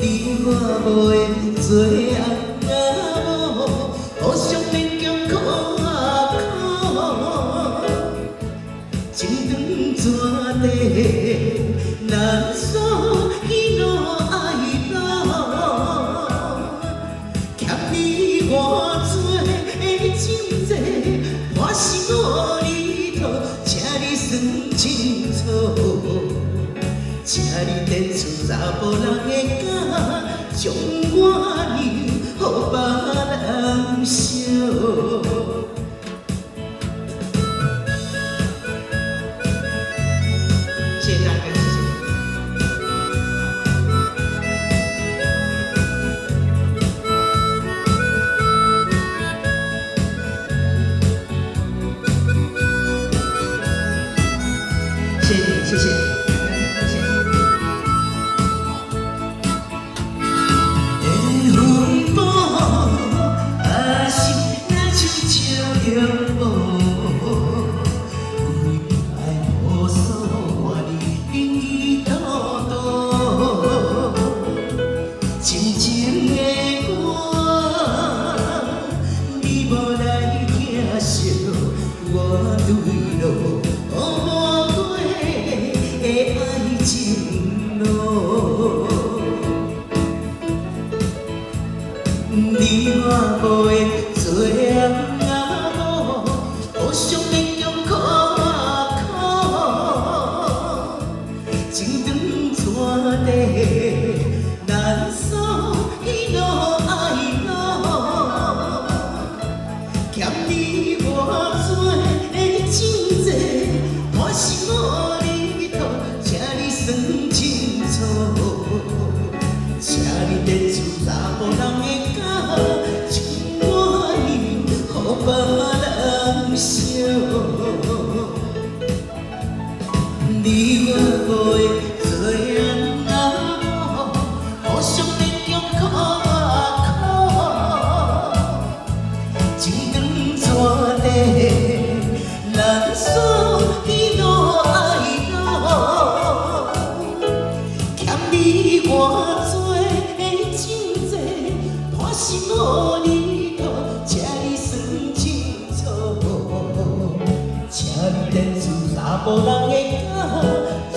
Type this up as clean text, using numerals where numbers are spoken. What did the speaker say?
你我无缘做翁仔某，互相勉强苦啊苦，情长怎地难锁喜怒哀乐，欠你偌多的情债，我心我里头，请你算清楚。请你点出查甫人的假，将我留予别人烧。谢谢大家，谢谢，谢谢。我对路无过的爱情路，你我无缘做翁仔某，互相勉强苦啊苦，情长怎地难锁喜怒哀乐，欠你我。情债，我心我里头，请你算清楚，请你点出查甫人的假，将我留予别人烧。你我无缘做翁仔某，互相勉强苦啊苦，情长怎地？难锁喜怒哀乐，欠你偌多的情债，我心我里头，请你算清楚，请你点出查甫人的假，将